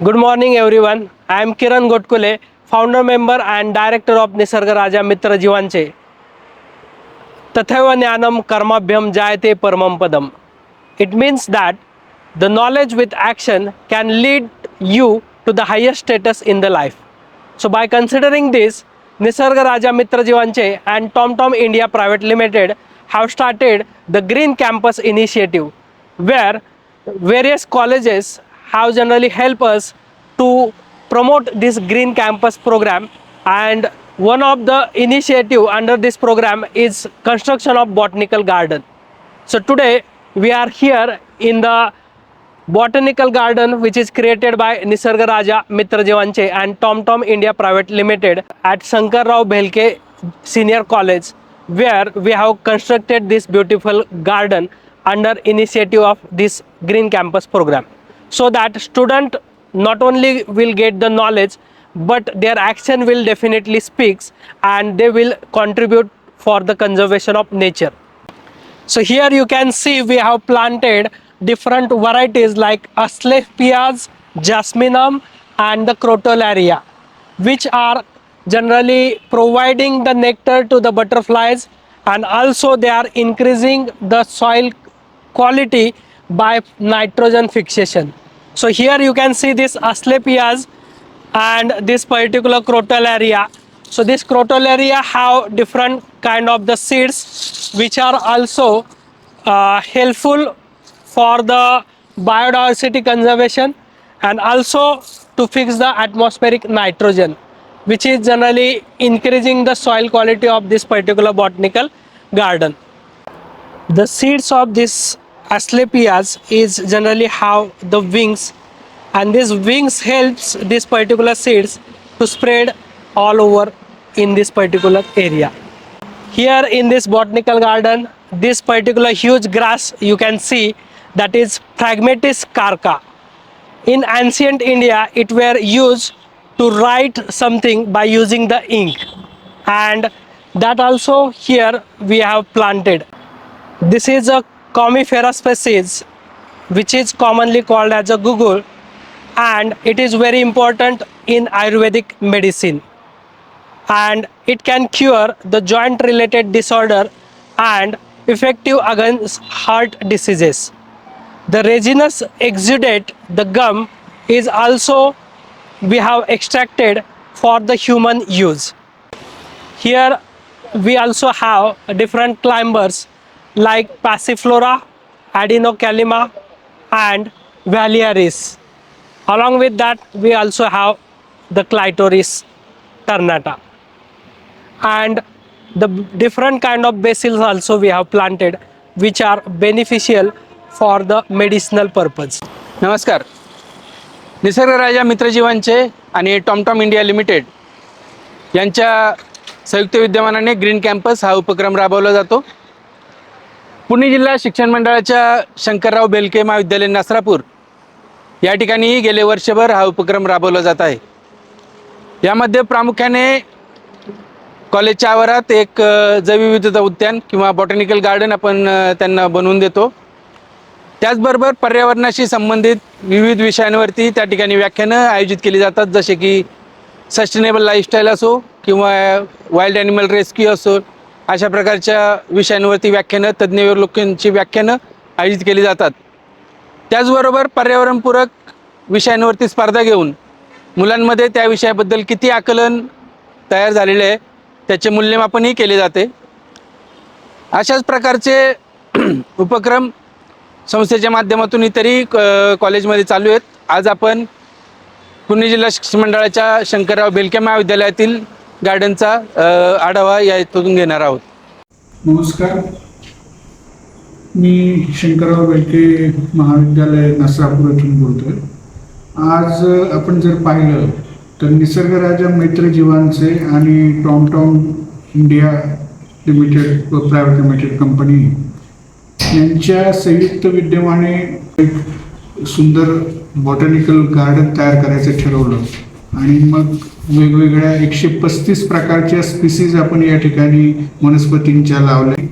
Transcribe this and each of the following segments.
Good morning everyone. I am Kiran Gotkule, founder member and director of Nisarga Raja Mitra Jivanche. Tathaiva Jnanam Karmabhyam Jayate Paramam Padam. It means that the knowledge with action can lead you to the highest status in the life. So by considering this, Nisarga Raja Mitra Jivanche and TomTom India Private Limited have started the Green Campus initiative, where various colleges have generally helped us to promote this Green Campus program, and one of the initiative under this program is construction of botanical garden. So today we are here in the botanical garden which is created by Nisarga Raja Mitra Jivanche and TomTom India Private Limited at Shankar Rao Bhelke Senior College, where we have constructed this beautiful garden under initiative of this Green Campus program, so that student not only will get the knowledge but their action will definitely speaks and they will contribute for the conservation of nature. So here you can see we have planted different varieties like Asclepias, Jasminum and the Crotalaria, which are generally providing the nectar to the butterflies, and also they are increasing the soil quality by nitrogen fixation. So here you can see this Asclepias and this particular Crotalaria. So this Crotalaria have different kind of the seeds which are also helpful for the biodiversity conservation and also to fix the atmospheric nitrogen, which is generally increasing the soil quality of this particular botanical garden. The seeds of this Asclepias is generally have the wings, and these wings helps this particular seeds to spread all over in this particular area. Here in this botanical garden, this particular huge grass you can see, that is Phragmites carca. In ancient India it were used to write something by using the ink, and that also here we have planted. This is a Commiphora species which is commonly called as a gugul, and it is very important in Ayurvedic medicine, and it can cure the joint related disorder and effective against heart diseases. The resinous exudate, the gum, is also we have extracted for the human use. Here we also have different climbers like Passiflora, Adenocalima and Valiaris. Along with that we also have the Clitoris ternata, and the different kind of basils also we have planted which are beneficial for the medicinal purpose. नमस्कार. निसर्ग राजा मित्र जीवांचे आणि TomTom India limited यांच्या संयुक्त विद्यमानाने green campus हा उपक्रम राबवला जातो. पुणे जिल्हा शिक्षण मंडळाच्या शंकरराव बेलके महाविद्यालय नसरापूर या ठिकाणी गेले वर्षभर हा उपक्रम राबवला जात आहे. यामध्ये प्रामुख्याने कॉलेजच्या आवारात एक जैवविविधता उद्यान किंवा बॉटॅनिकल गार्डन आपण त्यांना बनवून देतो. त्याचबरोबर पर्यावरणाशी संबंधित विविध विषयांवरती त्या ठिकाणी व्याख्यानं आयोजित केली जातात, जसे की सस्टेनेबल लाईफस्टाईल असो किंवा वाईल्ड ॲनिमल रेस्क्यू असो, अशा प्रकारच्या विषयांवरती व्याख्यानं, तज्ज्ञ लोकांची व्याख्यानं आयोजित केली जातात. त्याचबरोबर पर्यावरणपूरक विषयांवरती स्पर्धा घेऊन मुलांमध्ये त्या विषयाबद्दल किती आकलन तयार झालेले आहे त्याचे मूल्यमापनही केले जाते. अशाच प्रकारचे उपक्रम संस्थेच्या माध्यमातून इतरही कॉलेजमध्ये चालू आहेत. आज आपण पुणे जिल्हा शिक्षण मंडळाच्या शंकरराव बेलके महाविद्यालयातील गार्डनचा आढावा यातून घेणार आहोत. नमस्कार, मी शंकरराव बेलके महाविद्यालय नसरापूर येथून बोलतोय. आज आपण जर पाहिलं तर निसर्ग राजा मित्र जीवांचे आणि टॉमटॉम इंडिया लिमिटेड व प्रायव्हेट लिमिटेड कंपनी यांच्या संयुक्त विद्यमाने एक सुंदर बॉटॅनिकल गार्डन तयार करायचं ठरवलं आणि मग वेगवेगळ्या 135 प्रकारच्या स्पीसीज आपण या ठिकाणी वनस्पतींच्या लावल्या.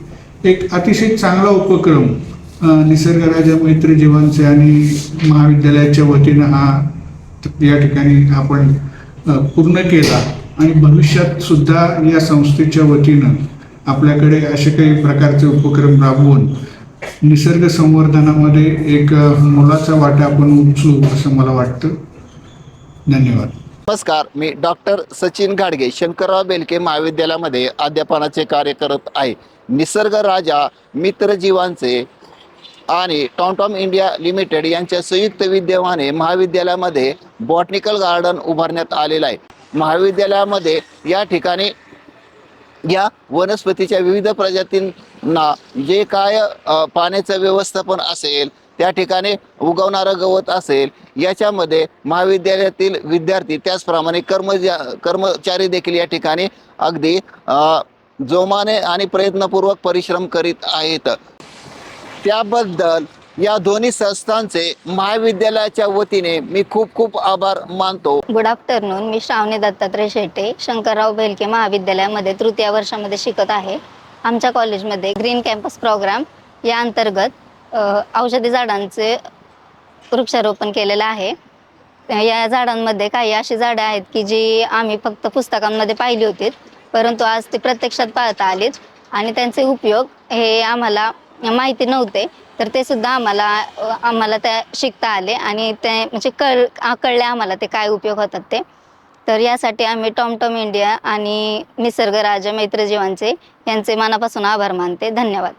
एक अतिशय चांगला उपक्रम निसर्गराजा मैत्री जीवांचे आणि महाविद्यालयाच्या वतीनं हा या ठिकाणी आपण पूर्ण केला आणि भविष्यात सुद्धा या संस्थेच्या वतीनं आपल्याकडे असे काही प्रकारचे उपक्रम राबवून निसर्ग संवर्धनामध्ये एक मोलाचा वाटा आपण उचलू असं मला वाटतं. धन्यवाद. नमस्कार, मी डॉक्टर सचिन गाडगे शंकरराव बेलके महाविद्यालयामध्ये अध्यापनाचे कार्य करत आहे. निसर्ग राजा मित्र जीवांचे आणि टॉमटॉम इंडिया लिमिटेड यांच्या संयुक्त विद्यमाने महाविद्यालयामध्ये बॉटनिकल गार्डन उभारण्यात आलेलं आहे. महाविद्यालयामध्ये या ठिकाणी या वनस्पतीच्या विविध प्रजातींना जे काय पाण्याचं व्यवस्थापन असेल, त्या ठिकाणी उगवणारं गवत असेल, याच्यामध्ये महाविद्यालयातील विद्यार्थी त्याचप्रमाणे कर्मचारी देखील या ठिकाणी अगदी जोमाने आणि प्रयत्नपूर्वक परिश्रम करीत आहेत. त्याबद्दल या दोन्ही संस्थांचे महाविद्यालयाच्या वतीने मी खूप खूप आभार मानतो. Good afternoon. मी श्रावणी दत्तात्रय शेटे शंकरराव बेलके महाविद्यालयामध्ये तृतीय वर्षामध्ये शिकत आहे. आमच्या कॉलेजमध्ये ग्रीन कॅम्पस प्रोग्राम या अंतर्गत औषधी झाडांचे वृक्षारोपण केलेलं आहे. या झाडांमध्ये काही अशी झाडं आहेत की जी आम्ही फक्त पुस्तकांमध्ये पाहिली होती, परंतु आज ते प्रत्यक्षात पाहता आलीच आणि त्यांचे उपयोग हे आम्हाला माहिती नव्हते, तर ते सुद्धा आम्हाला त्या शिकता आले आणि ते म्हणजे कळले आम्हाला ते काय उपयोग होतात ते. तर यासाठी आम्ही टॉमटॉम इंडिया आणि निसर्ग राजा मैत्र जीवांचे यांचे मनापासून आभार मानते. धन्यवाद.